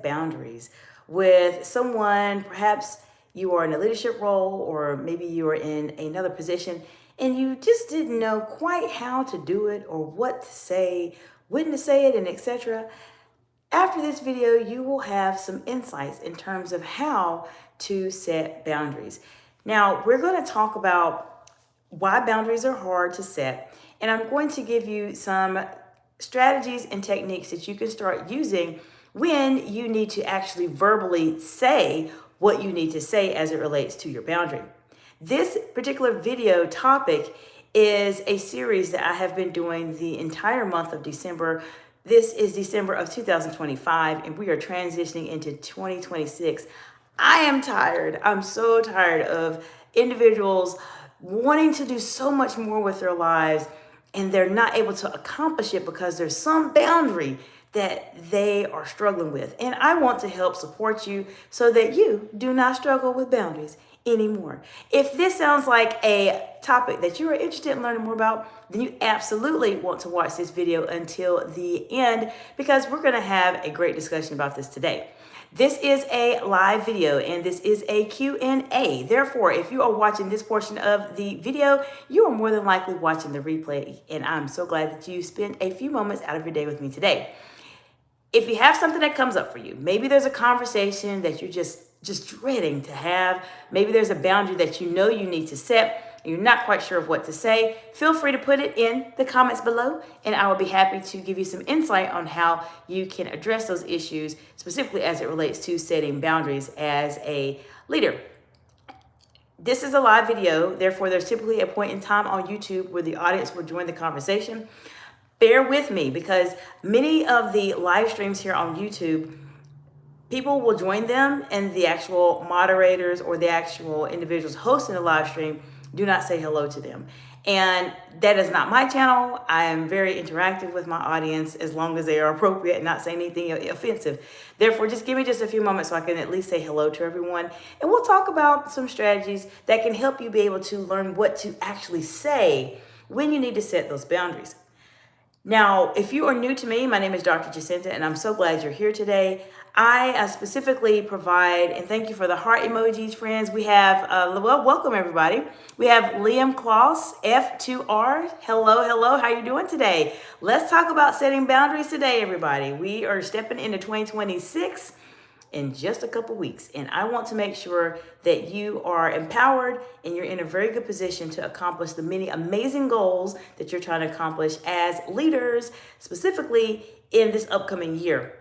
boundaries with someone. Perhaps you are in a leadership role, or maybe you are in another position and you just didn't know quite how to do it or what to say, when to say it, and etc. After this video, you will have some insights in terms of how to set boundaries. Now, we're going to talk about why boundaries are hard to set, and I'm going to give you some strategies and techniques that you can start using when you need to actually verbally say what you need to say as it relates to your boundary. This particular video topic is a series that I have been doing the entire month of December. This is December of 2025, and we are transitioning into 2026. I am tired. I'm so tired of individuals wanting to do so much more with their lives, and they're not able to accomplish it because there's some boundary that they are struggling with. And I want to help support you so that you do not struggle with boundaries anymore. If this sounds like a topic that you are interested in learning more about, then you absolutely want to watch this video until the end, because we're going to have a great discussion about this today. This is a live video and this is a Q&A. Therefore, if you are watching this portion of the video, you are more than likely watching the replay, and I'm so glad that you spent a few moments out of your day with me today. If you have something that comes up for you, maybe there's a conversation that you're just dreading to have, maybe there's a boundary that you know you need to set, and you're not quite sure of what to say, feel free to put it in the comments below, and I will be happy to give you some insight on how you can address those issues, specifically as it relates to setting boundaries as a leader. This is a live video, therefore there's typically a point in time on YouTube where the audience will join the conversation. Bear with me, because many of the live streams here on YouTube, people will join them and the actual moderators or the actual individuals hosting the live stream do not say hello to them. And that is not my channel. I am very interactive with my audience as long as they are appropriate and not saying anything offensive. Therefore, just give me just a few moments so I can at least say hello to everyone. And we'll talk about some strategies that can help you be able to learn what to actually say when you need to set those boundaries. Now, if you are new to me, my name is Dr. Jacinta, and I'm so glad you're here today. I specifically provide, and thank you for the heart emojis, friends. We have, well, welcome everybody. We have Liam Kloss, F2R. Hello, hello. How are you doing today? Let's talk about setting boundaries today, everybody. We are stepping into 2026 in just a couple weeks, and I want to make sure that you are empowered and you're in a very good position to accomplish the many amazing goals that you're trying to accomplish as leaders, specifically in this upcoming year.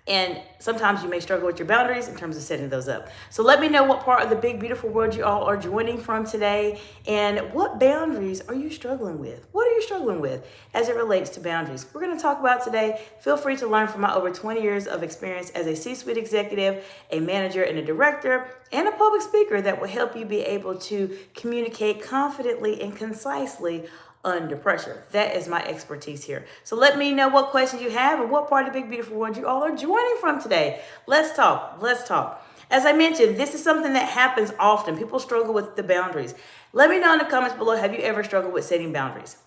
And sometimes you may struggle with your boundaries in terms of setting those up. So let me know what part of the big, beautiful world you all are joining from today, and what boundaries are you struggling with? What are you struggling with as it relates to boundaries? We're going to talk about today. Feel free to learn from my over 20 years of experience as a C-suite executive, a manager, and a director, and a public speaker that will help you be able to communicate confidently and concisely under pressure. That is my expertise here. So let me know what questions you have and what part of the big, beautiful world you all are joining from today. Let's talk. Let's talk. As I mentioned, this is something that happens often. People struggle with the boundaries. Let me know in the comments below, have you ever struggled with setting boundaries?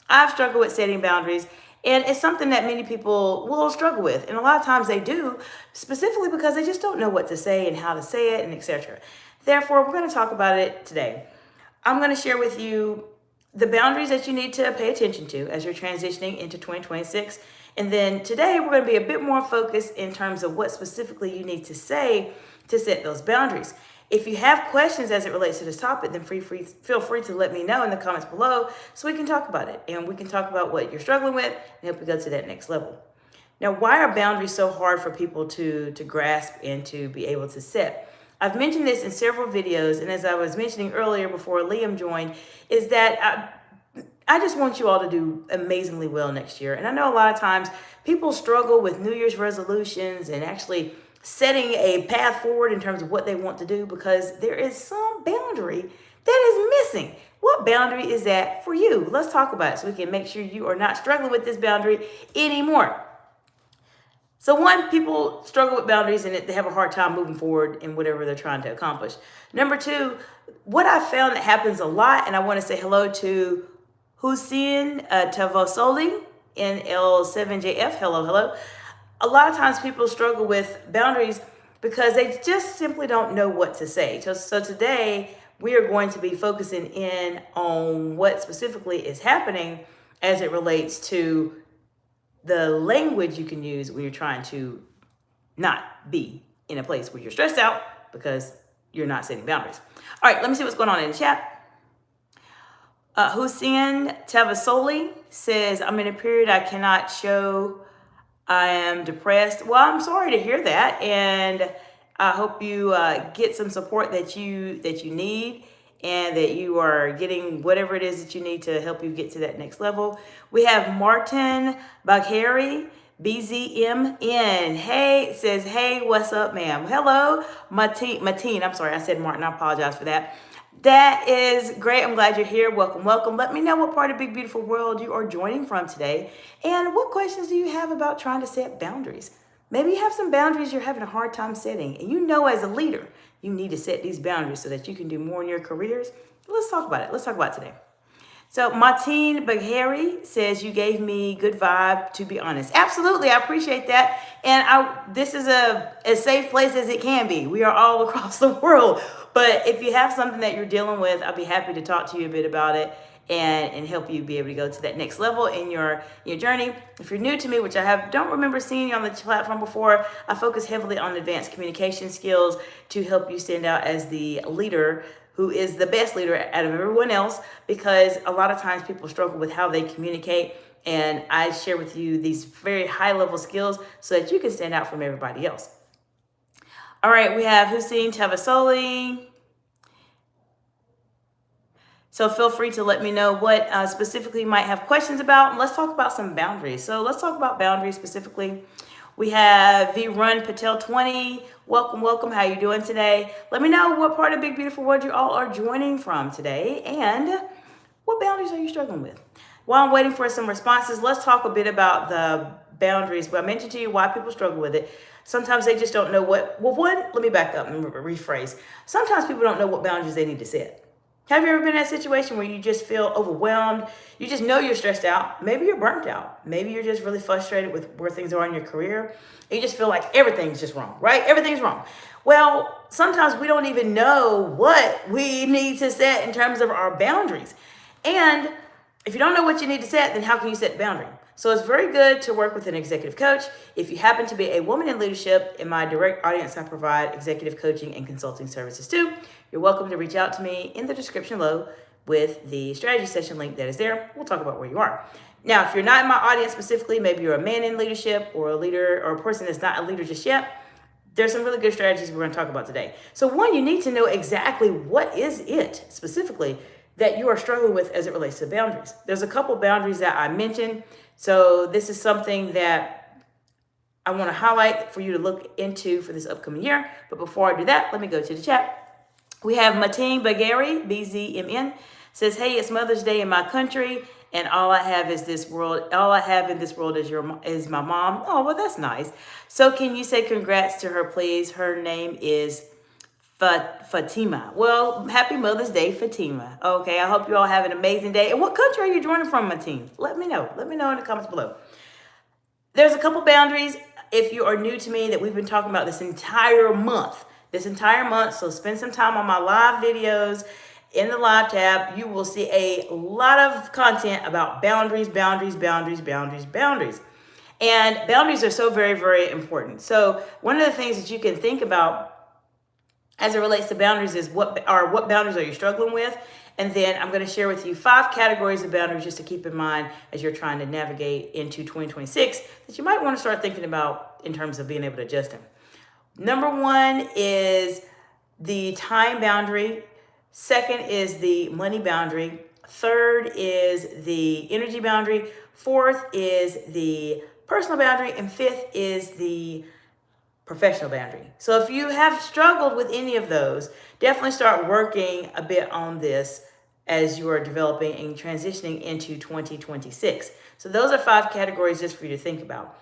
I've struggled with setting boundaries, and it's something that many people will struggle with. And a lot of times they do, specifically because they just don't know what to say and how to say it and etc. Therefore, we're going to talk about it today. I'm going to share with you the boundaries that you need to pay attention to as you're transitioning into 2026. And then today we're going to be a bit more focused in terms of what specifically you need to say to set those boundaries. If you have questions as it relates to this topic, then feel free to let me know in the comments below so we can talk about it. And we can talk about what you're struggling with and help you go to that next level. Now, why are boundaries so hard for people to grasp and to be able to set? I've mentioned this in several videos, and as I was mentioning earlier before Liam joined, is that I just want you all to do amazingly well next year. And I know a lot of times people struggle with New Year's resolutions and actually setting a path forward in terms of what they want to do because there is some boundary that is missing. What boundary is that for you? Let's talk about it so we can make sure you are not struggling with this boundary anymore. So one, people struggle with boundaries and they have a hard time moving forward in whatever they're trying to accomplish. Number two, what I found that happens a lot, and I want to say hello to Hussein Tavosoli in L7JF. Hello, hello. a lot of times people struggle with boundaries because they just simply don't know what to say. So today we are going to be focusing in on what specifically is happening as it relates to the language you can use when you're trying to not be in a place where you're stressed out because you're not setting boundaries. All right, let me see what's going on in the chat. Hussein Tavasoli says, I'm in a period I cannot show I am depressed. Well, I'm sorry to hear that, and I hope you get some support that you need, and that you are getting whatever it is that you need to help you get to that next level. We have Martin Bagheri, BZMN. Hey, says, hey, what's up, ma'am? Hello, Mateen. I'm sorry, I said Martin. I apologize for that. That is great. I'm glad you're here. Welcome, welcome. Let me know what part of Big Beautiful World you are joining from today. And what questions do you have about trying to set boundaries? Maybe you have some boundaries you're having a hard time setting. And you know, as a leader, you need to set these boundaries so that you can do more in your careers. Let's talk about it. Let's talk about it today. So Martine Bagheri says, you gave me good vibe, to be honest. Absolutely. I appreciate that. And this is as safe place as it can be. We are all across the world. But if you have something that you're dealing with, I'll be happy to talk to you a bit about it and help you be able to go to that next level in your journey. If you're new to me, which don't remember seeing you on the platform before, I focus heavily on advanced communication skills to help you stand out as the leader who is the best leader out of everyone else, because a lot of times people struggle with how they communicate. And I share with you these very high level skills so that you can stand out from everybody else. All right, we have Hussein Tavasoli. So feel free to let me know what specifically you might have questions about. Let's talk about some boundaries. So let's talk about boundaries specifically. We have V Run Patel 20. Welcome, welcome. How you doing today? Let me know what part of Big Beautiful World you all are joining from today, and what boundaries are you struggling with? While I'm waiting for some responses, let's talk a bit about the boundaries. But I mentioned to you why people struggle with it. Sometimes they just don't know let me back up and rephrase. Sometimes people don't know what boundaries they need to set. Have you ever been in a situation where you just feel overwhelmed? You just know you're stressed out. Maybe you're burnt out. Maybe you're just really frustrated with where things are in your career. You just feel like everything's just wrong, right? Everything's wrong. Well, sometimes we don't even know what we need to set in terms of our boundaries. And if you don't know what you need to set, then how can you set the boundary? So it's very good to work with an executive coach. If you happen to be a woman in leadership, in my direct audience, I provide executive coaching and consulting services too. You're welcome to reach out to me in the description below with the strategy session link that is there. We'll talk about where you are. Now, if you're not in my audience specifically, maybe you're a man in leadership or a leader or a person that's not a leader just yet, there's some really good strategies we're going to talk about today. So one, you need to know exactly what is it specifically that you are struggling with as it relates to boundaries. There's a couple boundaries that I mentioned. So this is something that I want to highlight for you to look into for this upcoming year. But before I do that, let me go to the chat. We have Mateen Bagheri, BZMN, says, hey, it's Mother's Day in my country, and all I have in this world is my mom. Oh, well, that's nice. So can you say congrats to her, please? Her name is Fatima. Well, happy Mother's Day, Fatima. Okay, I hope you all have an amazing day. And what country are you joining from, Mateen? Let me know. Let me know in the comments below. There's a couple boundaries, if you are new to me, that we've been talking about this entire month. So spend some time on my live videos. In the live tab, you will see a lot of content about boundaries. And boundaries are so very, very important. So one of the things that you can think about as it relates to boundaries is what boundaries are you struggling with? And then I'm going to share with you 5 categories of boundaries just to keep in mind as you're trying to navigate into 2026 that you might want to start thinking about in terms of being able to adjust them. Number 1 is the time boundary. Second is the money boundary. Third is the energy boundary. Fourth is the personal boundary. And fifth is the professional boundary. So if you have struggled with any of those, definitely start working a bit on this as you are developing and transitioning into 2026. So those are 5 categories just for you to think about.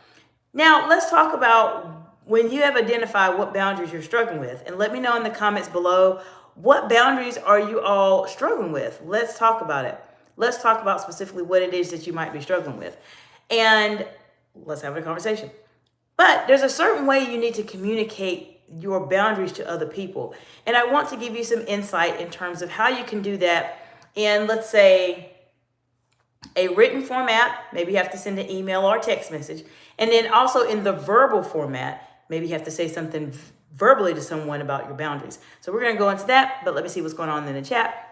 Now, let's talk about when you have identified what boundaries you're struggling with, and let me know in the comments below, what boundaries are you all struggling with? Let's talk about it. Let's talk about specifically what it is that you might be struggling with. And let's have a conversation. But there's a certain way you need to communicate your boundaries to other people. And I want to give you some insight in terms of how you can do that in, let's say, a written format. Maybe you have to send an email or a text message. And then also in the verbal format, maybe you have to say something verbally to someone about your boundaries. So we're going to go into that, but let me see what's going on in the chat.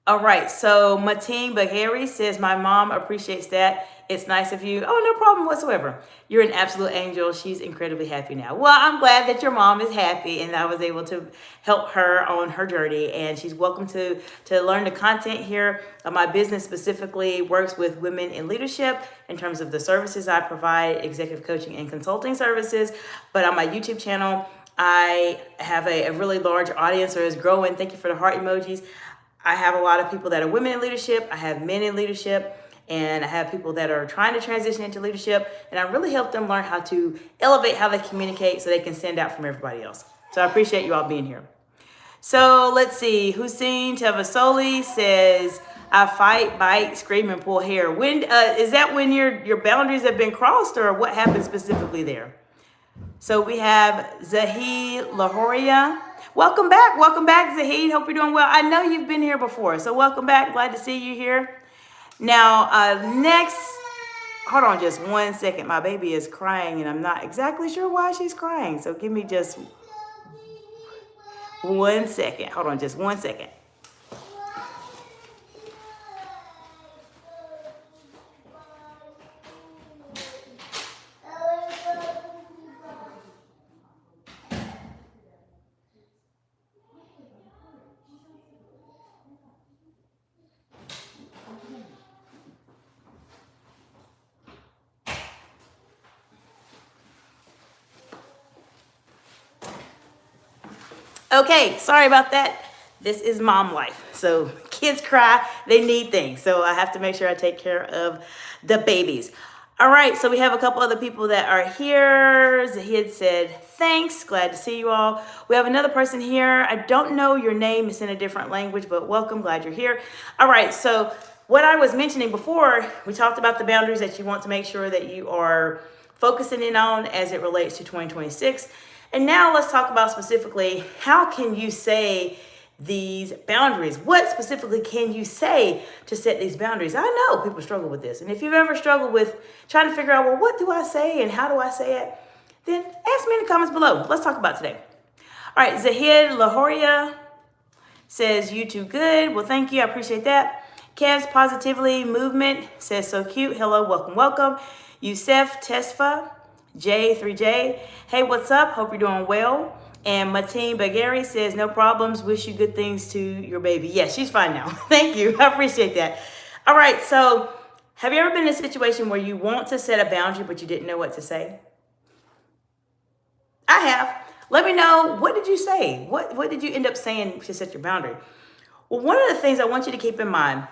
All right, so Mateen Bagheri says, my mom appreciates that. It's nice of you. Oh, no problem whatsoever. You're an absolute angel. She's incredibly happy now. Well, I'm glad that your mom is happy and I was able to help her on her journey. And she's welcome to learn the content here. My business specifically works with women in leadership in terms of the services I provide, executive coaching and consulting services. But on my YouTube channel, I have a really large audience, or is growing. Thank you for the heart emojis. I have a lot of people that are women in leadership. I have men in leadership, and I have people that are trying to transition into leadership. And I really help them learn how to elevate how they communicate so they can stand out from everybody else. So I appreciate you all being here. So let's see. Hussein Tavasoli says, I fight, bite, scream, and pull hair. When is that when your boundaries have been crossed, or what happened specifically there? So we have Zahid Lahoria. Welcome back, Zahid. Hope you're doing well. I know you've been here before, so welcome back. Glad to see you here. Now, next, hold on just 1 second. My baby is crying, and I'm not exactly sure why she's crying. So give me just 1 second. Hold on just 1 second. Okay, sorry about that. This is mom life. So kids cry, they need things. So I have to make sure I take care of the babies. All right, so we have a couple other people that are here. Zahid said, thanks, glad to see you all. We have another person here. I don't know your name, it's in a different language, but welcome, glad you're here. All right, so what I was mentioning before, we talked about the boundaries that you want to make sure that you are focusing in on as it relates to 2026. And now let's talk about specifically, how can you say these boundaries? What specifically can you say to set these boundaries? I know people struggle with this. And if you've ever struggled with trying to figure out, well, what do I say and how do I say it? Then ask me in the comments below. Let's talk about today. All right, Zahid Lahoria says, you too good. Well, thank you. I appreciate that. Kev's Positively Movement says, so cute. Hello, welcome, welcome. Yusef Tesfa. J3J, hey, what's up? Hope you're doing well. And Mateen Bagheri says, no problems. Wish you good things to your baby. Yes, she's fine now. Thank you. I appreciate that. All right. So have you ever been in a situation where you want to set a boundary, but you didn't know what to say? I have. Let me know. What did you say? What did you end up saying to set your boundary? Well, one of the things I want you to keep in mind,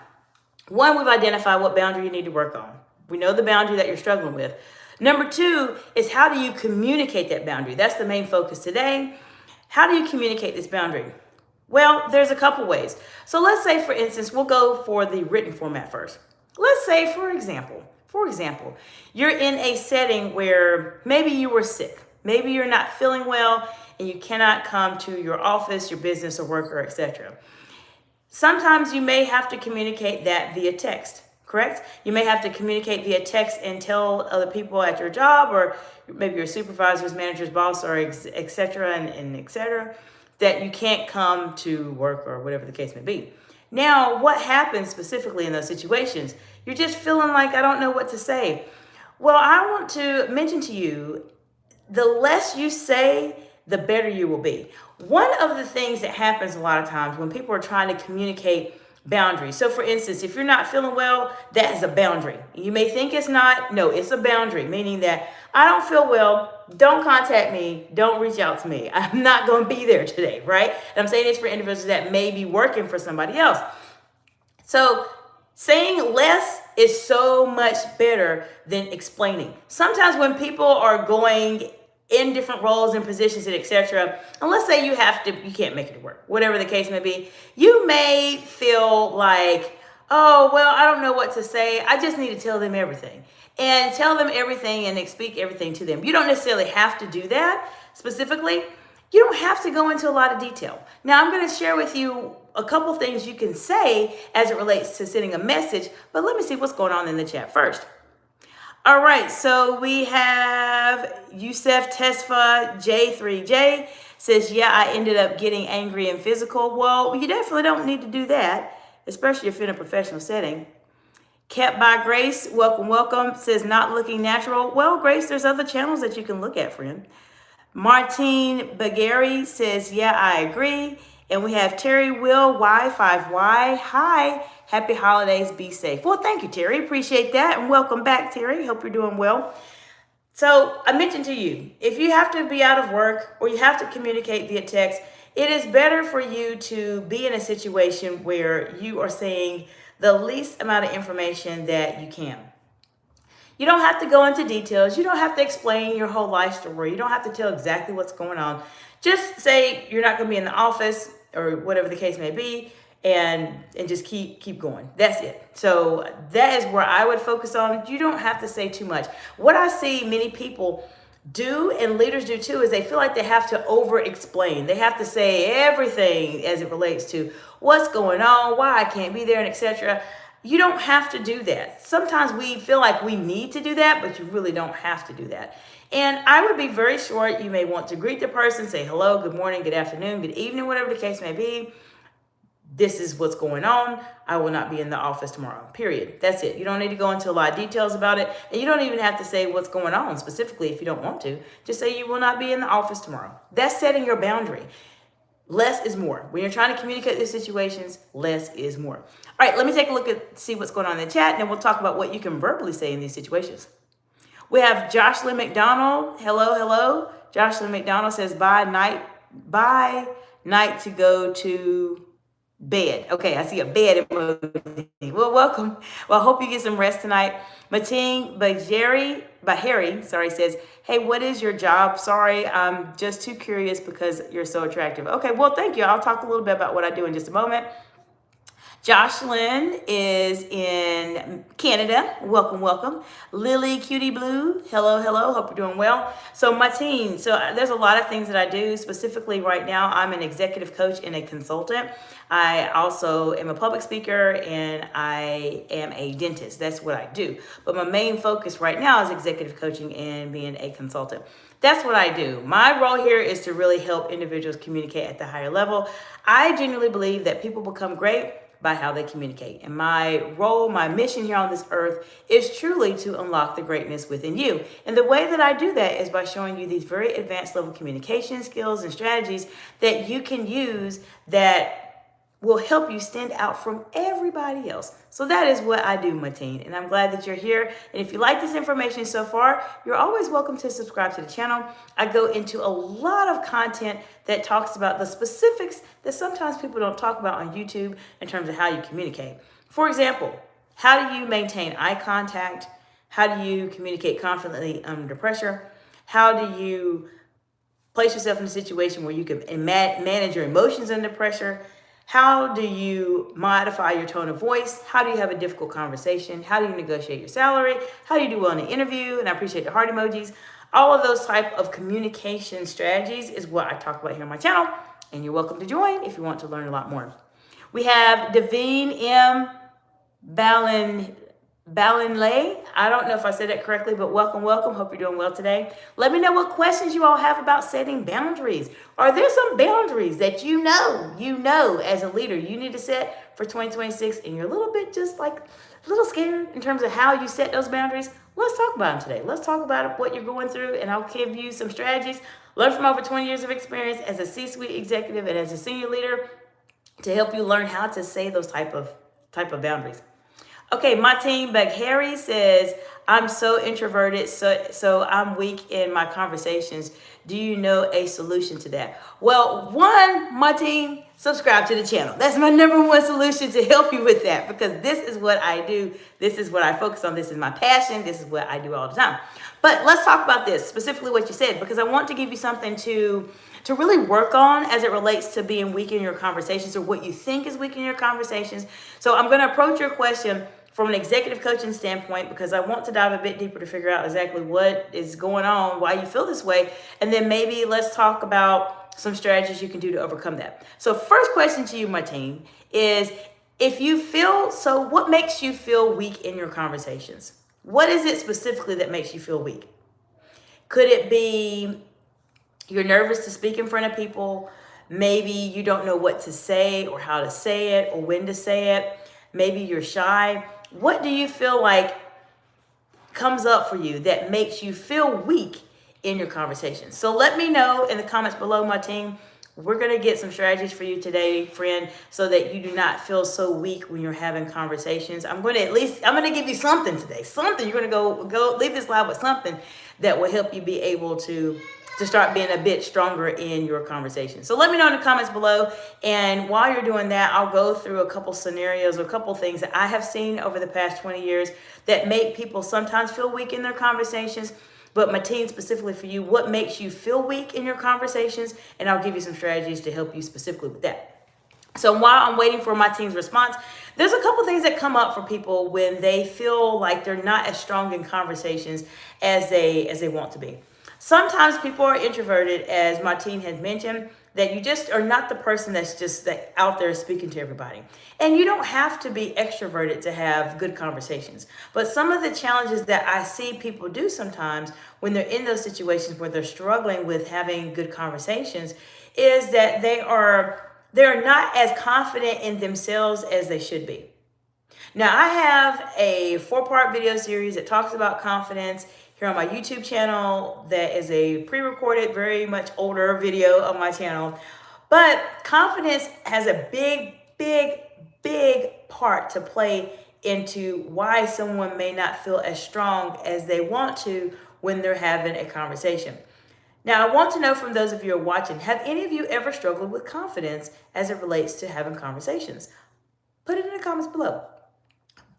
one, we've identified what boundary you need to work on. We know the boundary that you're struggling with. Number two is, how do you communicate that boundary? That's the main focus today. How do you communicate this boundary? Well, there's a couple ways. So let's say, for instance, we'll go for the written format first. Let's say, for example, you're in a setting where maybe you were sick. Maybe you're not feeling well and you cannot come to your office, your business or work, or etc. Sometimes you may have to communicate that via text. Correct? You may have to communicate via text and tell other people at your job, or maybe your supervisor's, manager's, boss, or et cetera, and et cetera, that you can't come to work or whatever the case may be. Now, what happens specifically in those situations? You're just feeling like, I don't know what to say. Well, I want to mention to you, the less you say, the better you will be. One of the things that happens a lot of times when people are trying to communicate boundaries. So for instance, if you're not feeling well, that is a boundary. You may think it's not. No, it's a boundary, meaning that I don't feel well. Don't contact me. Don't reach out to me. I'm not going to be there today, right? And I'm saying this for individuals that may be working for somebody else. So saying less is so much better than explaining. Sometimes when people are going in different roles and positions and etc. And let's say you can't make it to work, whatever the case may be, you may feel like, oh, well, I don't know what to say. I just need to tell them everything. and tell them everything and speak everything to them. You don't necessarily have to do that specifically. You don't have to go into a lot of detail. Now, I'm going to share with you a couple things you can say as it relates to sending a message, but let me see what's going on in the chat first. All right, so we have Yusef Tesfa J3J says, yeah, I ended up getting angry and physical. Well, you definitely don't need to do that, especially if you're in a professional setting. Kept by Grace, welcome, says not looking natural. Well, Grace, there's other channels that you can look at, friend. Martine Bagari says, yeah, I agree. And we have Terry Will Y5Y. Hi, happy holidays, be safe. Well, thank you, Terry. Appreciate that. And welcome back, Terry. Hope you're doing well. So I mentioned to you, if you have to be out of work or you have to communicate via text, it is better for you to be in a situation where you are saying the least amount of information that you can. You don't have to go into details. You don't have to explain your whole life story. You don't have to tell exactly what's going on. Just say you're not going to be in the office or whatever the case may be, and just keep going. That's it. So that is where I would focus on. You don't have to say too much. What I see many people do, and leaders do too, is they feel like they have to over explain. They have to say everything as it relates to what's going on, why I can't be there, and etc. You don't have to do that. Sometimes we feel like we need to do that, but you really don't have to do that. And I would be very short. You may want to greet the person, say hello, good morning, good afternoon, good evening, whatever the case may be. This is what's going on. I will not be in the office tomorrow, period. That's it. You don't need to go into a lot of details about it. And you don't even have to say what's going on specifically if you don't want to. Just say you will not be in the office tomorrow. That's setting your boundary. Less is more. When you're trying to communicate these situations, less is more. All right, let me take a look at see what's going on in the chat, and then we'll talk about what you can verbally say in these situations. We have Jocelyn McDonald. Hello. Jocelyn McDonald says, bye night to go to bed. Okay, I see a bed emoji. Well, welcome. Well, I hope you get some rest tonight. Mateen Bahari, says, hey, what is your job? Sorry, I'm just too curious because you're so attractive. Okay, well, thank you. I'll talk a little bit about what I do in just a moment. Jocelyn is in Canada. Welcome. Lily Cutie Blue. Hello. Hope you're doing well. So Mateen, there's a lot of things that I do. Specifically right now, I'm an executive coach and a consultant. I also am a public speaker and I am a dentist. That's what I do. But my main focus right now is executive coaching and being a consultant. That's what I do. My role here is to really help individuals communicate at the higher level. I genuinely believe that people become great by how they communicate. And my role, my mission here on this earth is truly to unlock the greatness within you. And the way that I do that is by showing you these very advanced level communication skills and strategies that you can use that will help you stand out from everybody else. So that is what I do, Mateen, and I'm glad that you're here. And if you like this information so far, you're always welcome to subscribe to the channel. I go into a lot of content that talks about the specifics that sometimes people don't talk about on YouTube in terms of how you communicate. For example, how do you maintain eye contact? How do you communicate confidently under pressure? How do you place yourself in a situation where you can manage your emotions under pressure? How do you modify your tone of voice? How do you have a difficult conversation? How do you negotiate your salary? How do you do well in an interview? And I appreciate the heart emojis. All of those type of communication strategies is what I talk about here on my channel. And you're welcome to join if you want to learn a lot more. We have Daveen M. Balinlay. I don't know if I said that correctly, but welcome. Hope you're doing well today. Let me know what questions you all have about setting boundaries. Are there some boundaries that you know as a leader you need to set for 2026 and you're a little bit just like a little scared in terms of how you set those boundaries? Let's talk about them today. Let's talk about what you're going through, and I'll give you some strategies. Learn from over 20 years of experience as a C-suite executive and as a senior leader to help you learn how to say those type of boundaries. Okay, Mateen Bagheri says, I'm so introverted, so I'm weak in my conversations. Do you know a solution to that? Well, Mateen, subscribe to the channel. That's my number one solution to help you with that, because this is what I do. This is what I focus on. This is my passion. This is what I do all the time. But let's talk about this, specifically what you said, because I want to give you something to really work on as it relates to being weak in your conversations, or what you think is weak in your conversations. So I'm going to approach your question from an executive coaching standpoint, because I want to dive a bit deeper to figure out exactly what is going on, why you feel this way. And then maybe let's talk about some strategies you can do to overcome that. So first question to you, my team, is what makes you feel weak in your conversations? What is it specifically that makes you feel weak? Could it be you're nervous to speak in front of people? Maybe you don't know what to say or how to say it or when to say it. Maybe you're shy. What do you feel like comes up for you that makes you feel weak in your conversation? So let me know in the comments below, my team. We're going to get some strategies for you today, friend, so that you do not feel so weak when you're having conversations. I'm going to give you something today. Something. You're going to go leave this live with something that will help you be able to start being a bit stronger in your conversation. So let me know in the comments below. And while you're doing that, I'll go through a couple scenarios, a couple things that I have seen over the past 20 years that make people sometimes feel weak in their conversations. But Mateen, specifically for you, what makes you feel weak in your conversations? And I'll give you some strategies to help you specifically with that. So while I'm waiting for my team's response, there's a couple things that come up for people when they feel like they're not as strong in conversations as they want to be. Sometimes people are introverted, as Martine had mentioned, that you just are not the person that's just out there speaking to everybody. And you don't have to be extroverted to have good conversations. But some of the challenges that I see people do sometimes when they're in those situations where they're struggling with having good conversations is that they're not as confident in themselves as they should be. Now, I have a 4-part video series that talks about confidence here on my YouTube channel. That is a pre-recorded, very much older video of my channel. But confidence has a big part to play into why someone may not feel as strong as they want to when they're having a conversation. Now, I want to know from those of you who are watching, have any of you ever struggled with confidence as it relates to having conversations? Put it in the comments below.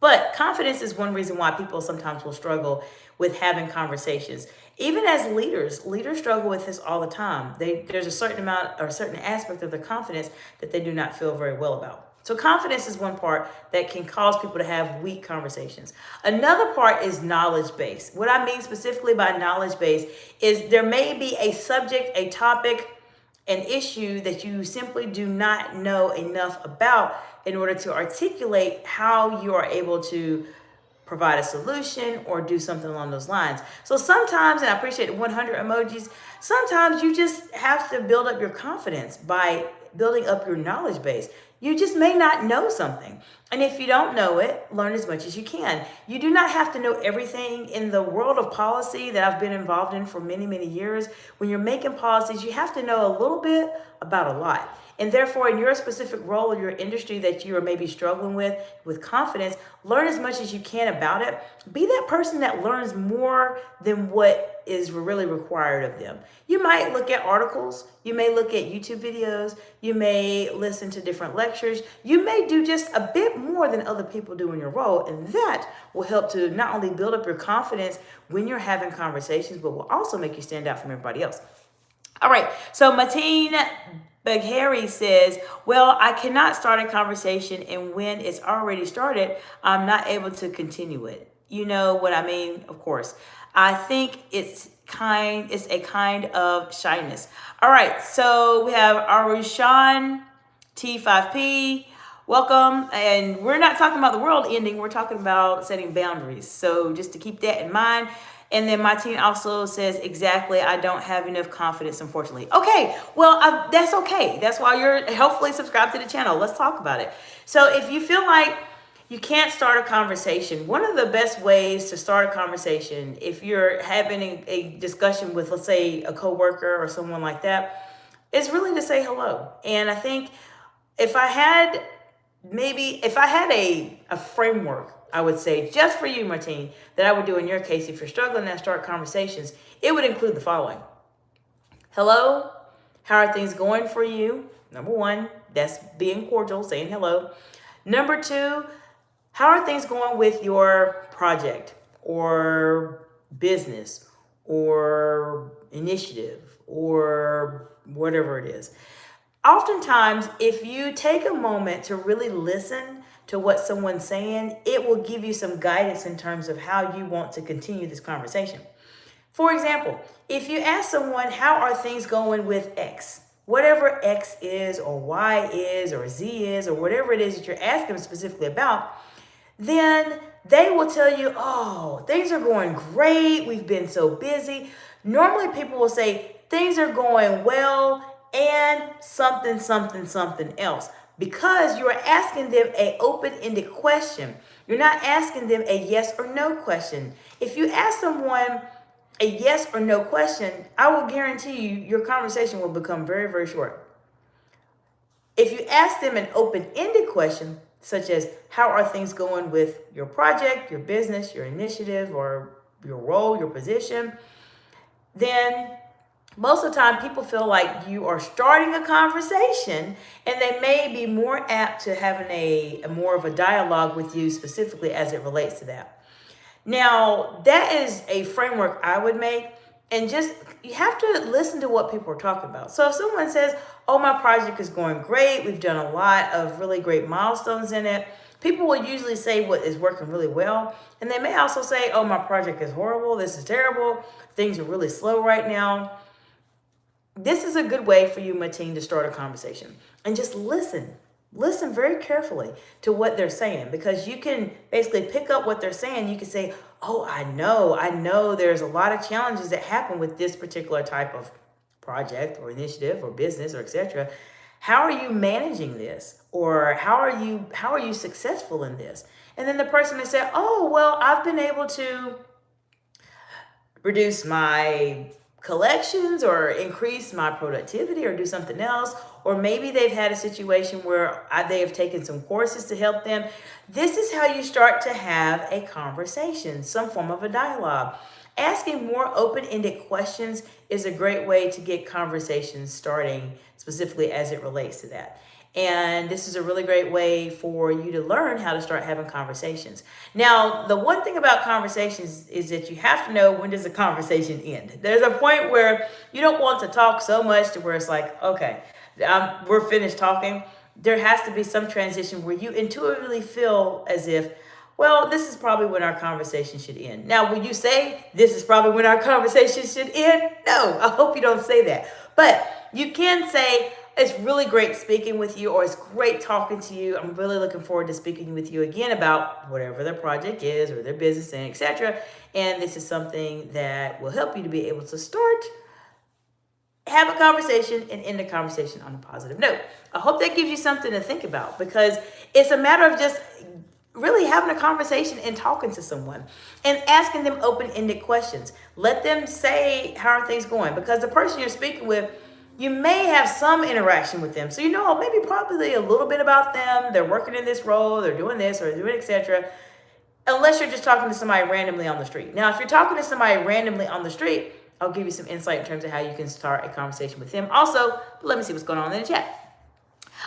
But confidence is one reason why people sometimes will struggle with having conversations. Even as leaders struggle with this all the time. There's a certain amount or a certain aspect of their confidence that they do not feel very well about. So confidence is one part that can cause people to have weak conversations. Another part is knowledge base. What I mean specifically by knowledge base is there may be a subject, a topic, an issue that you simply do not know enough about in order to articulate how you are able to provide a solution or do something along those lines. So sometimes, and I appreciate the 100 emojis, sometimes you just have to build up your confidence by building up your knowledge base. You just may not know something. And if you don't know it, learn as much as you can. You do not have to know everything. In the world of policy that I've been involved in for many years, when you're making policies, you have to know a little bit about a lot. And therefore, in your specific role in your industry that you are maybe struggling with confidence, learn as much as you can about it. Be that person that learns more than what is really required of them. You might look at articles, you may look at YouTube videos, you may listen to different lectures, you may do just a bit more than other people do in your role, and that will help to not only build up your confidence when you're having conversations, but will also make you stand out from everybody else. All right, so Mateen Bagheri says, well, I cannot start a conversation, and when it's already started, I'm not able to continue it. You know what I mean? Of course. I think it's a kind of shyness. All right, so we have Arushan T5P. Welcome. And we're not talking about the world ending. We're talking about setting boundaries. So just to keep that in mind. And then my team also says, exactly, I don't have enough confidence, unfortunately. Okay, well, that's okay. That's why you're hopefully subscribed to the channel. Let's talk about it. So if you feel like you can't start a conversation, one of the best ways to start a conversation, if you're having a discussion with, let's say, a coworker or someone like that, is really to say hello. And I think if I had a framework, I would say, just for you, Martine, that I would do in your case, if you're struggling to start conversations, it would include the following. Hello, how are things going for you? Number one, that's being cordial, saying hello. Number two, how are things going with your project or business or initiative or whatever it is? Oftentimes, if you take a moment to really listen to what someone's saying, it will give you some guidance in terms of how you want to continue this conversation. For example, if you ask someone, how are things going with X? Whatever X is, or Y is, or Z is, or whatever it is that you're asking them specifically about, then they will tell you, oh, things are going great. We've been so busy. Normally people will say things are going well and something, something, something else, because you are asking them an open-ended question. You're not asking them a yes or no question. If you ask someone a yes or no question, I will guarantee you your conversation will become very, very short. If you ask them an open-ended question, such as, how are things going with your project, your business, your initiative, or your role, your position, then most of the time people feel like you are starting a conversation, and they may be more apt to having a more of a dialogue with you specifically as it relates to that. Now, that is a framework I would make, and just, you have to listen to what people are talking about. So if someone says, oh, my project is going great, we've done a lot of really great milestones in it, people will usually say what is working really well. And they may also say, oh, my project is horrible, this is terrible, things are really slow right now. This is a good way for you, Mateen, to start a conversation. And just listen. Listen very carefully to what they're saying, because you can basically pick up what they're saying. You can say, oh, I know there's a lot of challenges that happen with this particular type of project or initiative or business or etc. How are you managing this? Or how are you successful in this? And then the person may say, oh, well, I've been able to reduce my collections or increase my productivity or do something else. Or maybe they've had a situation where they have taken some courses to help them. This is how you start to have a conversation, some form of a dialogue. Asking more open-ended questions is a great way to get conversations starting, specifically as it relates to that. And this is a really great way for you to learn how to start having conversations. Now, the one thing about conversations is that you have to know, when does a conversation end? There's a point where you don't want to talk so much to where it's like, okay, we're finished talking. There has to be some transition where you intuitively feel as if, well, this is probably when our conversation should end. Now, will you say this is probably when our conversation should end? No, I hope you don't say that. But you can say, it's really great speaking with you, or it's great talking to you. I'm really looking forward to speaking with you again about whatever their project is or their business and etc. And this is something that will help you to be able to start, have a conversation, and end the conversation on a positive note. I hope that gives you something to think about, because it's a matter of just really having a conversation and talking to someone and asking them open-ended questions. Let them say, how are things going? Because the person you're speaking with, you may have some interaction with them. So you know maybe probably a little bit about them. They're working in this role, they're doing this or doing etc. Unless you're just talking to somebody randomly on the street. Now, if you're talking to somebody randomly on the street, I'll give you some insight in terms of how you can start a conversation with them. Also, let me see what's going on in the chat.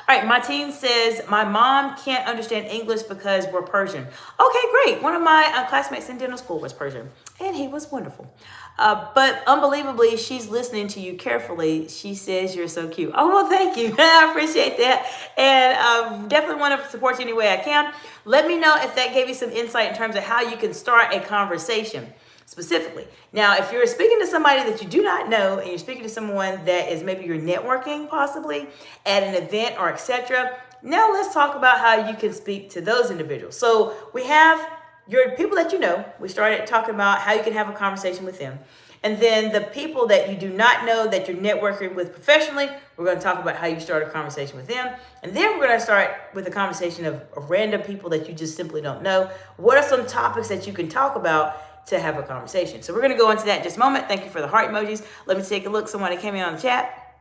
All right, Martine says, my mom can't understand English because we're Persian. Okay, great. One of my classmates in dental school was Persian, and he was wonderful. But unbelievably, she's listening to you carefully. She says you're so cute. Oh, well, thank you. I appreciate that. And definitely want to support you any way I can. Let me know if that gave you some insight in terms of how you can start a conversation specifically. Now, if you're speaking to somebody that you do not know, and you're speaking to someone that is maybe you're networking possibly at an event or etc., now let's talk about how you can speak to those individuals. So we have your people that you know. We started talking about how you can have a conversation with them. And then the people that you do not know that you're networking with professionally, we're going to talk about how you start a conversation with them. And then we're going to start with a conversation of random people that you just simply don't know. What are some topics that you can talk about to have a conversation? So we're going to go into that in just a moment. Thank you for the heart emojis. Let me take a look. Someone that came in on the chat.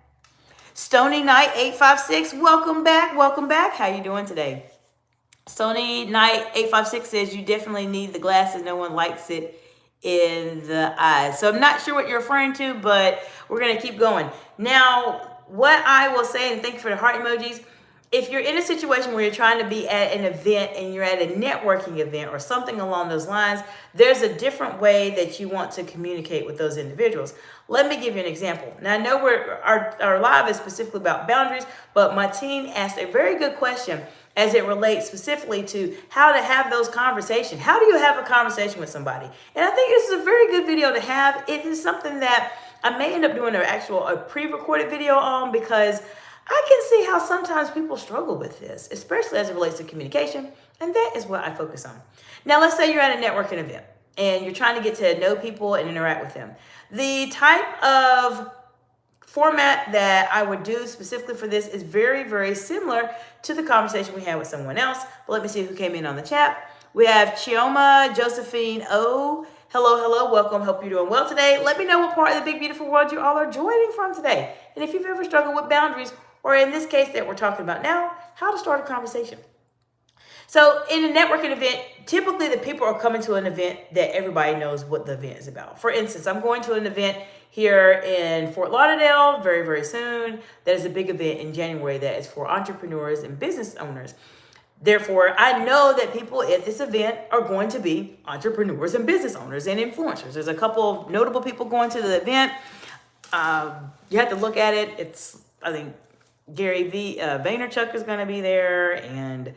Stony Knight 856. Welcome back. Welcome back. How you doing today? Stony Knight 856 says you definitely need the glasses. No one likes it in the eyes. So I'm not sure what you're referring to, but we're going to keep going. Now, what I will say, and thank you for the heart emojis, if you're in a situation where you're trying to be at an event and you're at a networking event or something along those lines, there's a different way that you want to communicate with those individuals. Let me give you an example. Now, I know our live is specifically about boundaries, but Martine asked a very good question as it relates specifically to how to have those conversations. How do you have a conversation with somebody? And I think this is a very good video to have. It is something that I may end up doing a pre-recorded video on, because I can see how sometimes people struggle with this, especially as it relates to communication, and that is what I focus on. Now, let's say you're at a networking event and you're trying to get to know people and interact with them. The type of format that I would do specifically for this is very, very similar to the conversation we had with someone else. But let me see who came in on the chat. We have Chioma Josephine O. Hello, welcome. Hope you're doing well today. Let me know what part of the big, beautiful world you all are joining from today. And if you've ever struggled with boundaries, or in this case that we're talking about now, how to start a conversation. So in a networking event, typically the people are coming to an event that everybody knows what the event is about. For instance, I'm going to an event here in Fort Lauderdale very, very soon. That is a big event in January that is for entrepreneurs and business owners. Therefore, I know that people at this event are going to be entrepreneurs and business owners and influencers. There's a couple of notable people going to the event. You have to look at it. It's, I think, Gary Vaynerchuk is going to be there, and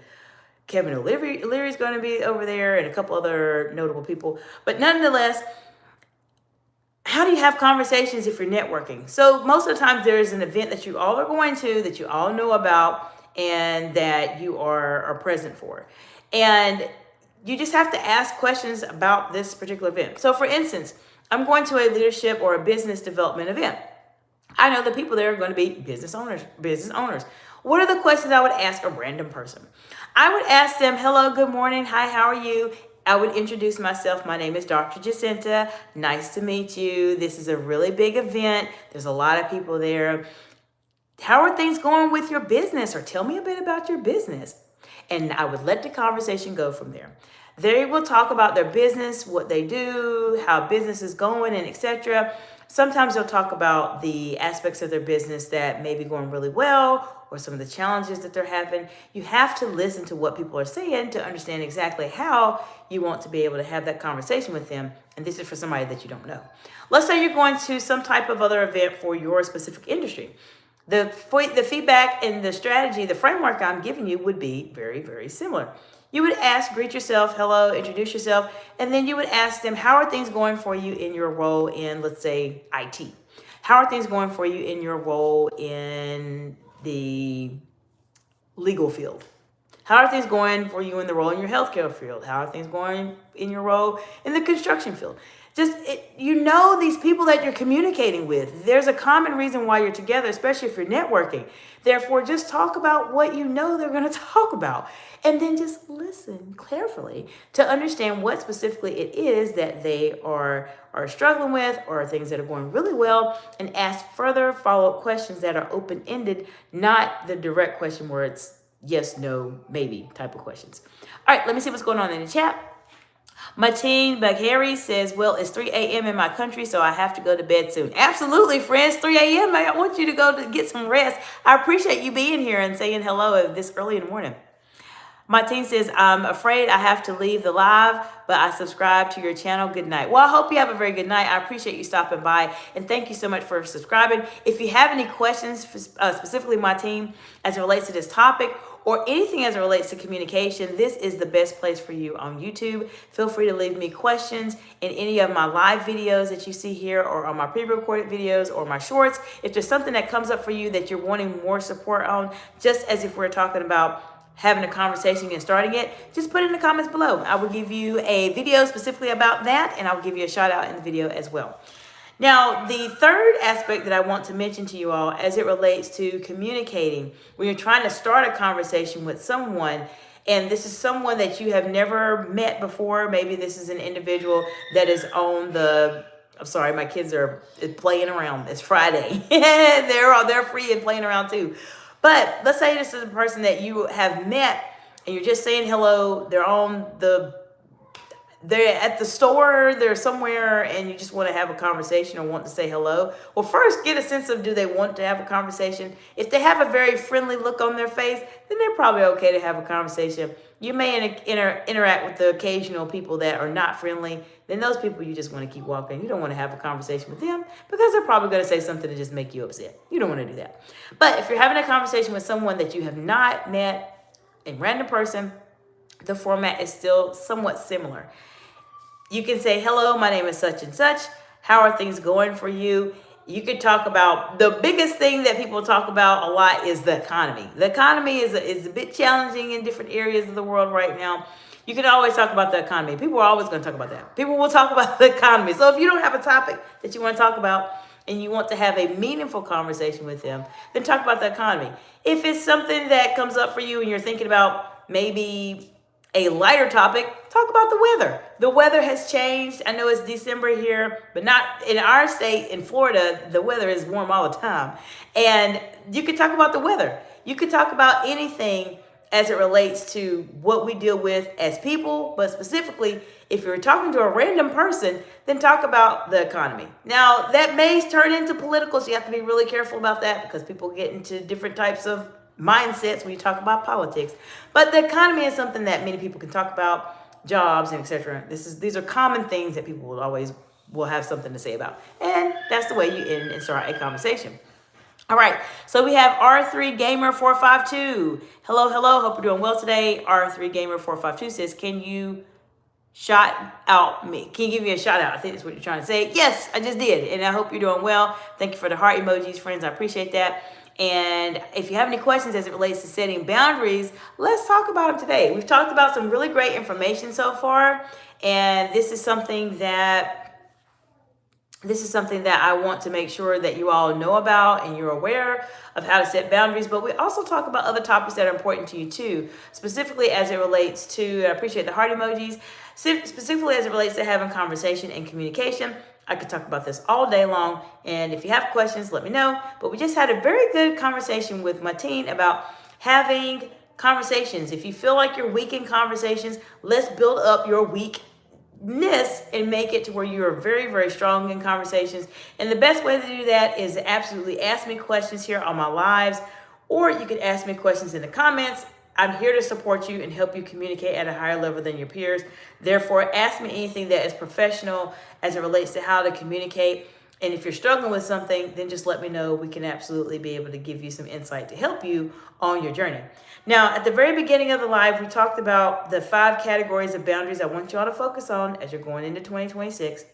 Kevin O'Leary is going to be over there, and a couple other notable people. But nonetheless, how do you have conversations if you're networking? So most of the time there's an event that you all are going to, that you all know about, and that you are present for. And you just have to ask questions about this particular event. So for instance, I'm going to a leadership or a business development event. I know the people there are going to be business owners. What are the questions I would ask a random person? I would ask them, hello, good morning. Hi, how are you? I would introduce myself. My name is Dr. Jacinta. Nice to meet you. This is a really big event. There's a lot of people there. How are things going with your business? Or tell me a bit about your business. And I would let the conversation go from there. They will talk about their business, what they do, how business is going, and etc. Sometimes they'll talk about the aspects of their business that may be going really well, or some of the challenges that they're having. You have to listen to what people are saying to understand exactly how you want to be able to have that conversation with them. And this is for somebody that you don't know. Let's say you're going to some type of other event for your specific industry. The feedback and the strategy, the framework I'm giving you would be very, very similar. You would ask, greet yourself, hello, introduce yourself, and then you would ask them, how are things going for you in your role in, let's say, IT? How are things going for you in your role in the legal field? How are things going for you in the role in your healthcare field? How are things going in your role in the construction field? You know these people that you're communicating with. There's a common reason why you're together, especially if you're networking. Therefore, just talk about what you know they're going to talk about. And then just listen carefully to understand what specifically it is that they are struggling with, or things that are going really well, and ask further follow-up questions that are open-ended, not the direct question where it's yes, no, maybe type of questions. All right, let me see what's going on in the chat. Martine Bagheri says, well, it's 3 a.m. in my country, so I have to go to bed soon. Absolutely, friends, 3 a.m. I want you to go to get some rest. I appreciate you being here and saying hello this early in the morning. Martine says, I'm afraid I have to leave the live, but I subscribe to your channel. Good night. Well, I hope you have a very good night. I appreciate you stopping by, and thank you so much for subscribing. If you have any questions, specifically Martine, as it relates to this topic, or anything as it relates to communication, this is the best place for you on YouTube. Feel free to leave me questions in any of my live videos that you see here, or on my pre-recorded videos, or my shorts. If there's something that comes up for you that you're wanting more support on, just as if we're talking about having a conversation and starting it, just put it in the comments below. I will give you a video specifically about that, and I'll give you a shout out in the video as well. Now, the third aspect that I want to mention to you all as it relates to communicating, when you're trying to start a conversation with someone, and this is someone that you have never met before, maybe this is an individual that is on the, I'm sorry, my kids are playing around. It's Friday. They're free and playing around too. But let's say this is a person that you have met and you're just saying hello. They're they're at the store, they're somewhere, and you just want to have a conversation or want to say hello. Well, first get a sense of, do they want to have a conversation? If they have a very friendly look on their face, then they're probably okay to have a conversation. You may interact with the occasional people that are not friendly. Then those people, you just want to keep walking. You don't want to have a conversation with them because they're probably going to say something to just make you upset. You don't want to do that. But if you're having a conversation with someone that you have not met, a random person, the format is still somewhat similar. You can say, hello, my name is such and such. How are things going for you? You could talk about, the biggest thing that people talk about a lot is the economy. The economy is a bit challenging in different areas of the world right now. You can always talk about the economy. People are always going to talk about that. People will talk about the economy. So if you don't have a topic that you want to talk about and you want to have a meaningful conversation with them, then talk about the economy. If it's something that comes up for you and you're thinking about maybe a lighter topic, talk about the weather. The weather has changed. I know it's December here, but not in our state. In Florida, the weather is warm all the time. And you could talk about the weather. You could talk about anything as it relates to what we deal with as people, but specifically, if you're talking to a random person, then talk about the economy. Now, that may turn into political, so you have to be really careful about that because people get into different types of mindsets when you talk about politics. But the economy is something that many people can talk about, jobs and etc. These are common things that people will have something to say about. And that's the way you end and start a conversation. All right, so we have R3 Gamer 452. Hello, hope you're doing well today. R3 Gamer 452 says, can you shout out me? Can you give me a shout out? I think that's what you're trying to say. Yes, I just did, and I hope you're doing well. Thank you for the heart emojis, friends. I appreciate that. And if you have any questions as it relates to setting boundaries, let's talk about them today. We've talked about some really great information so far, and this is something that I want to make sure that you all know about and you're aware of how to set boundaries. But we also talk about other topics that are important to you too, specifically as it relates to, I appreciate the heart emojis, specifically as it relates to having conversation and communication. I could talk about this all day long, and if you have questions, let me know. But we just had a very good conversation with Mateen about having conversations. If you feel like you're weak in conversations, let's build up your weakness and make it to where you are very, very strong in conversations. And the best way to do that is to absolutely ask me questions here on my lives, or you can ask me questions in the comments. I'm here to support you and help you communicate at a higher level than your peers. Therefore, ask me anything that is professional as it relates to how to communicate. And if you're struggling with something, then just let me know. We can absolutely be able to give you some insight to help you on your journey. Now, at the very beginning of the live, we talked about the 5 categories of boundaries I want you all to focus on as you're going into 2026.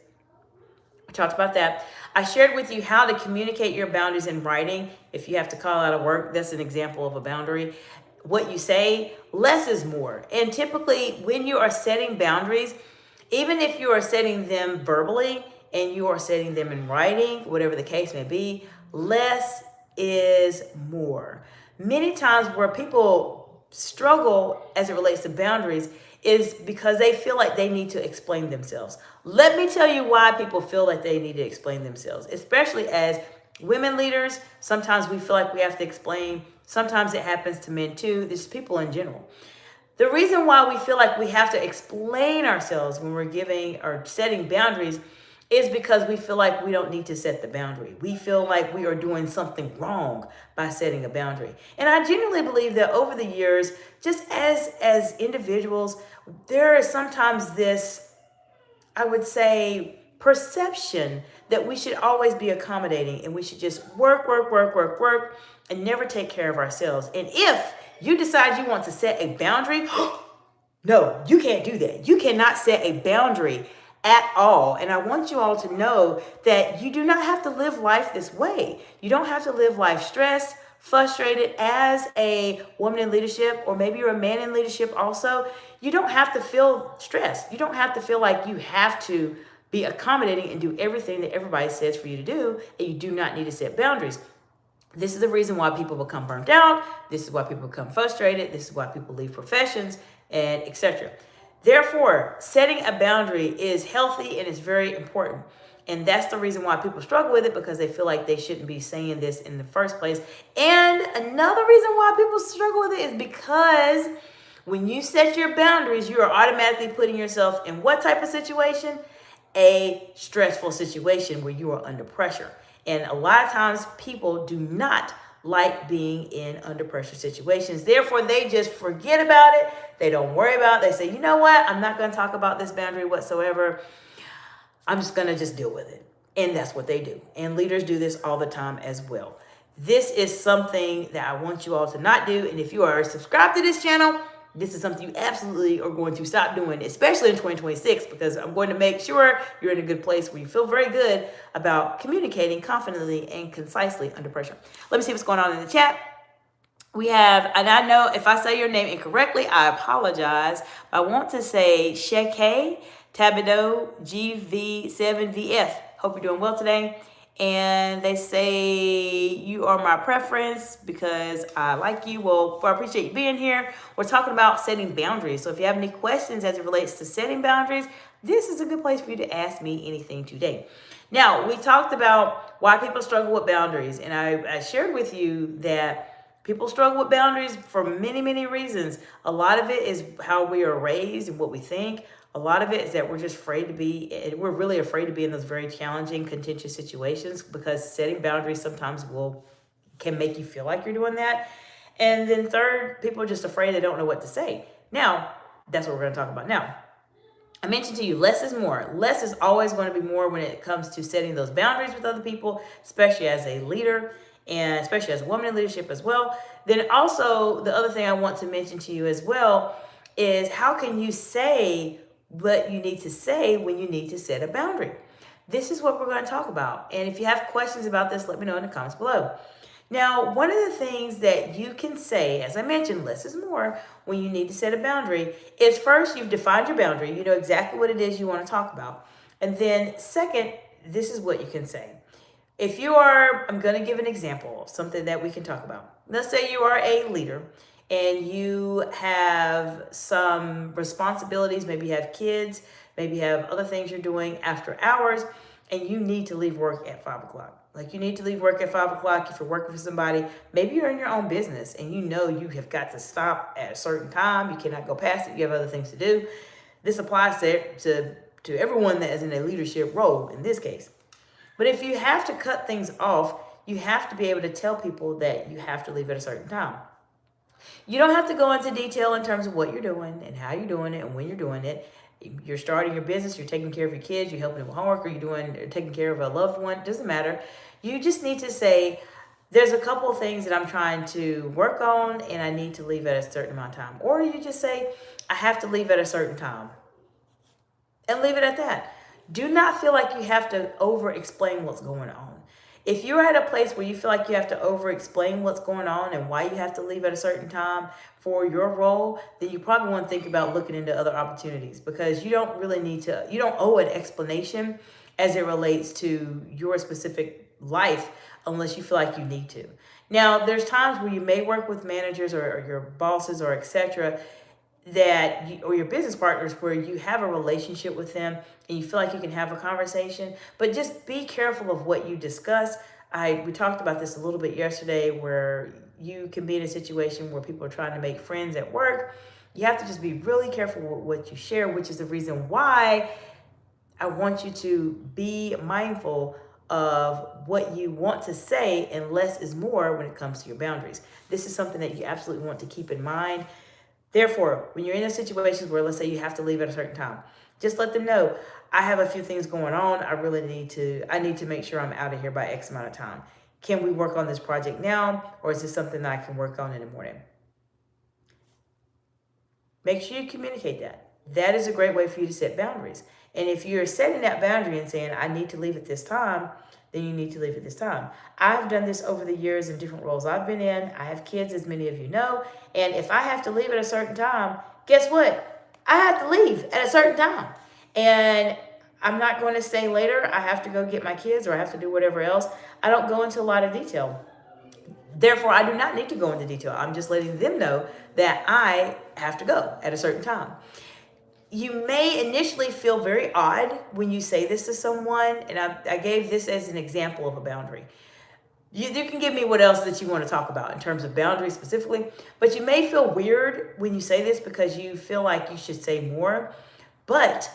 We talked about that. I shared with you how to communicate your boundaries in writing. If you have to call out of work, that's an example of a boundary. What you say, less is more. And typically when you are setting boundaries, even if you are setting them verbally and you are setting them in writing, whatever the case may be, less is more. Many times where people struggle as it relates to boundaries is because they feel like they need to explain themselves. Let me tell you why people feel like they need to explain themselves, especially as women leaders. Sometimes we feel like we have to explain. Sometimes it happens to men too. There's people in general. The reason why we feel like we have to explain ourselves when we're giving or setting boundaries is because we feel like we don't need to set the boundary. We feel like we are doing something wrong by setting a boundary. And I genuinely believe that over the years, just as individuals, there is sometimes this, I would say, perception that we should always be accommodating and we should just work, and never take care of ourselves. And if you decide you want to set a boundary, no, you can't do that. You cannot set a boundary at all. And I want you all to know that you do not have to live life this way. You don't have to live life stressed, frustrated. As a woman in leadership, or maybe you're a man in leadership also, you don't have to feel stressed. You don't have to feel like you have to be accommodating and do everything that everybody says for you to do, and you do not need to set boundaries. This is the reason why people become burnt out. This is why people become frustrated. This is why people leave professions, and etc. Therefore, setting a boundary is healthy and it's very important. And that's the reason why people struggle with it, because they feel like they shouldn't be saying this in the first place. And another reason why people struggle with it is because When you set your boundaries, you are automatically putting yourself in what type of situation? A stressful situation where you are under pressure. And a lot of times people do not like being in under pressure situations. Therefore, they just forget about it. They don't worry about it. They say, you know what? I'm not going to talk about this boundary whatsoever. I'm just going to just deal with it. And that's what they do. And leaders do this all the time as well. This is something that I want you all to not do. And if you are subscribed to this channel, this is something you absolutely are going to stop doing, especially in 2026, because I'm going to make sure you're in a good place where you feel very good about communicating confidently and concisely under pressure. Let me see what's going on in the chat. We have, and I know if I say your name incorrectly, I apologize. I want to say Sheke Tabido GV7VF. Hope you're doing well today. And they say you are my preference because I like you. Well, I appreciate you being here. We're talking about setting boundaries. So if you have any questions as it relates to setting boundaries, this is a good place for you to ask me anything today. Now, we talked about why people struggle with boundaries. And I shared with you that people struggle with boundaries for many, many reasons. A lot of it is how we are raised and what we think. A lot of it is that we're just afraid to be, we're really afraid to be in those very challenging, contentious situations because setting boundaries sometimes can make you feel like you're doing that. And then third, people are just afraid they don't know what to say. Now, that's what we're going to talk about now. I mentioned to you, less is more. Less is always going to be more when it comes to setting those boundaries with other people, especially as a leader and especially as a woman in leadership as well. Then also, the other thing I want to mention to you as well is how can you say what you need to say when you need to set a boundary? This is what we're going to talk about. And if you have questions about this, let me know in the comments below. Now, one of the things that you can say, as I mentioned, less is more when you need to set a boundary, is first, you've defined your boundary. You know exactly what it is you want to talk about. And then second, this is what you can say. If you are, I'm going to give an example of something that we can talk about. Let's say you are a leader and you have some responsibilities, maybe you have kids, maybe you have other things you're doing after hours, and you need to leave work at 5 o'clock. Like you need to leave work at 5 o'clock if you're working for somebody. Maybe you're in your own business and you know you have got to stop at a certain time. You cannot go past it. You have other things to do. This applies to everyone that is in a leadership role in this case. But if you have to cut things off, you have to be able to tell people that you have to leave at a certain time. You don't have to go into detail in terms of what you're doing and how you're doing it and when you're doing it. You're starting your business, you're taking care of your kids, you're helping them with homework, or you're taking care of a loved one, it doesn't matter. You just need to say, there's a couple of things that I'm trying to work on and I need to leave at a certain amount of time. Or you just say, I have to leave at a certain time. And leave it at that. Do not feel like you have to over-explain what's going on. If you're at a place where you feel like you have to over-explain what's going on and why you have to leave at a certain time for your role, then you probably want to think about looking into other opportunities because you don't really need to, you don't owe an explanation as it relates to your specific life unless you feel like you need to. Now, there's times where you may work with managers or your bosses or etc. Or your business partners where you have a relationship with them and you feel like you can have a conversation, but just be careful of what you discuss. We talked about this a little bit yesterday where you can be in a situation where people are trying to make friends at work. You have to just be really careful with what you share, which is the reason why I want you to be mindful of what you want to say, and less is more when it comes to your boundaries. This is something that you absolutely want to keep in mind. Therefore, when you're in a situation where, let's say you have to leave at a certain time, just let them know, I have a few things going on. I need to make sure I'm out of here by X amount of time. Can we work on this project now? Or is this something that I can work on in the morning? Make sure you communicate that. That is a great way for you to set boundaries. And if you're setting that boundary and saying, I need to leave at this time, then you need to leave at this time. I've done this over the years in different roles I've been in. I have kids, as many of you know. And if I have to leave at a certain time, guess what? I have to leave at a certain time. And I'm not going to stay later. I have to go get my kids or I have to do whatever else. I don't go into a lot of detail. Therefore, I do not need to go into detail. I'm just letting them know that I have to go at a certain time. You may initially feel very odd when you say this to someone, and I gave this as an example of a boundary. You can give me what else that you want to talk about in terms of boundaries specifically, but you may feel weird when you say this because you feel like you should say more. But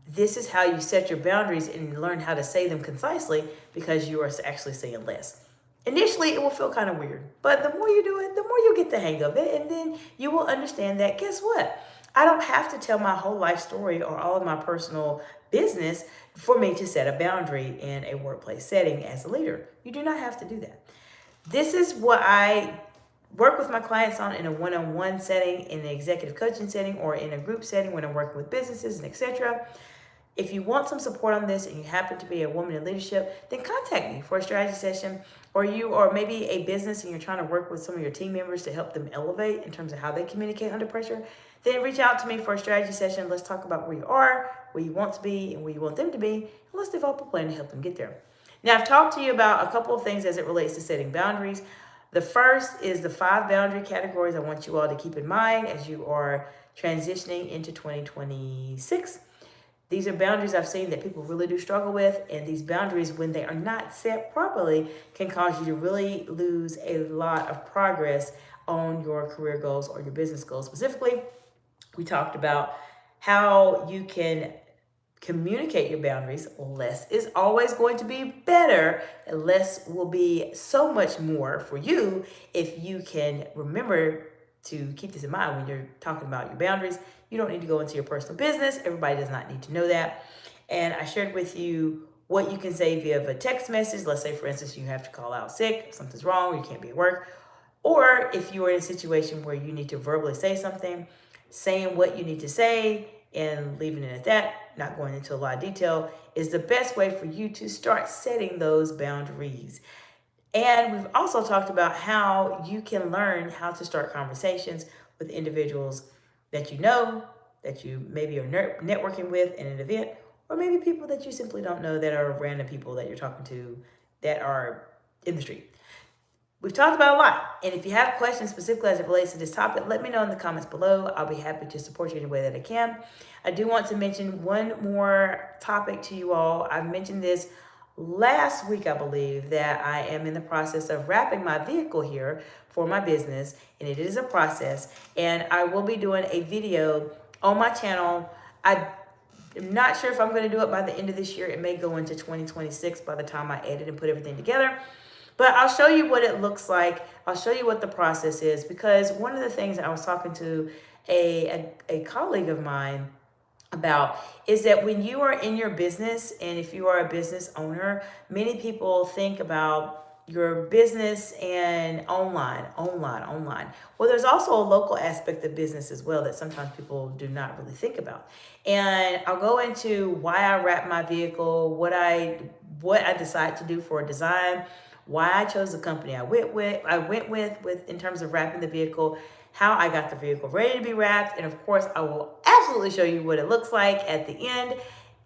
this is how you set your boundaries and learn how to say them concisely because you are actually saying less. Initially, it will feel kind of weird, but the more you do it, the more you get the hang of it, and then you will understand that guess what? I don't have to tell my whole life story or all of my personal business for me to set a boundary in a workplace setting as a leader. You do not have to do that. This is what I work with my clients on in a one-on-one setting, in an executive coaching setting, or in a group setting when I'm working with businesses and etc. If you want some support on this and you happen to be a woman in leadership, then contact me for a strategy session. Or you are maybe a business and you're trying to work with some of your team members to help them elevate in terms of how they communicate under pressure, then reach out to me for a strategy session. Let's talk about where you are, where you want to be, and where you want them to be, and let's develop a plan to help them get there. Now, I've talked to you about a couple of things as it relates to setting boundaries. The first is the 5 boundary categories I want you all to keep in mind as you are transitioning into 2026. These are boundaries I've seen that people really do struggle with, and these boundaries, when they are not set properly, can cause you to really lose a lot of progress on your career goals or your business goals. Specifically, we talked about how you can communicate your boundaries. Less is always going to be better, and less will be so much more for you if you can remember to keep this in mind when you're talking about your boundaries. You don't need to go into your personal business. Everybody does not need to know that. And I shared with you what you can say via a text message. Let's say, for instance, you have to call out sick, something's wrong, you can't be at work. Or if you are in a situation where you need to verbally say something, saying what you need to say and leaving it at that, not going into a lot of detail, is the best way for you to start setting those boundaries. And we've also talked about how you can learn how to start conversations with individuals that you know, that you maybe are networking with in an event, or maybe people that you simply don't know that are random people that you're talking to that are in the street. We've talked about a lot. And if you have questions specifically as it relates to this topic, let me know in the comments below. I'll be happy to support you in any way that I can. I do want to mention one more topic to you all. I've mentioned this last week, I believe, that I am in the process of wrapping my vehicle here for my business, and it is a process. And I will be doing a video on my channel. I'm not sure if I'm going to do it by the end of this year. It may go into 2026 by the time I edit and put everything together. But I'll show you what it looks like. I'll show you what the process is, because one of the things I was talking to a colleague of mine about is that when you are in your business, and if you are a business owner, many people think about your business and online. Well, there's also a local aspect of business as well that sometimes people do not really think about. And I'll go into why I wrap my vehicle, what I decide to do for a design, why I chose the company I went with in terms of wrapping the vehicle, how I got the vehicle ready to be wrapped, and of course, I will absolutely show you what it looks like at the end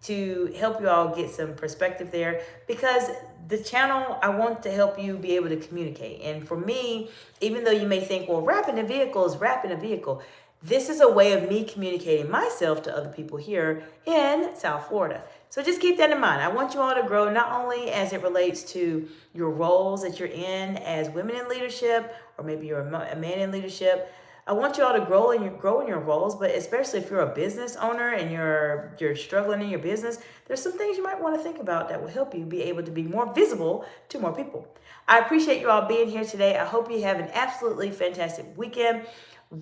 to help you all get some perspective there, because the channel, I want to help you be able to communicate. And for me, even though you may think, well, wrapping a vehicle is wrapping a vehicle, this is a way of me communicating myself to other people here in South Florida. So just keep that in mind. I want you all to grow, not only as it relates to your roles that you're in as women in leadership, or maybe you're a man in leadership. I want you all to grow in your roles, but especially if you're a business owner and you're struggling in your business, there's some things you might want to think about that will help you be able to be more visible to more people. I appreciate you all being here today. I hope you have an absolutely fantastic weekend.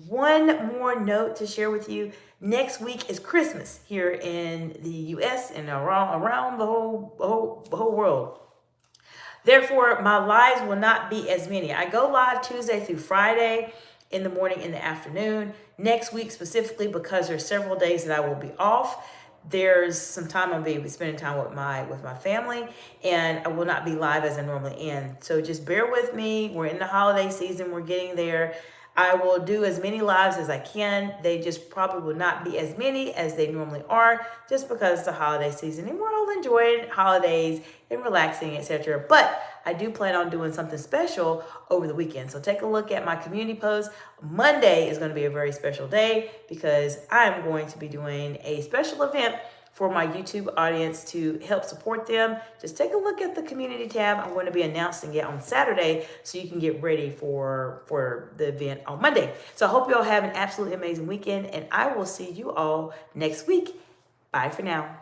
One more note to share with you. Next week is Christmas here in the U.S. and around the whole world. Therefore, my lives will not be as many. I go live Tuesday through Friday in the morning, in the afternoon. Next week specifically, because there's several days that I will be off, there's some time I'll be spending time with my family, and I will not be live as I normally am. So just bear with me. We're in the holiday season. We're getting there. I will do as many lives as I can. They just probably will not be as many as they normally are, just because it's the holiday season and we're all enjoying holidays and relaxing, etc. But I do plan on doing something special over the weekend. So take a look at my community post. Monday is going to be a very special day because I'm going to be doing a special event for my YouTube audience to help support them, just take a look at the community tab. I'm going to be announcing it on Saturday so you can get ready for the event on Monday. So I hope you all have an absolutely amazing weekend, and I will see you all next week. Bye for now.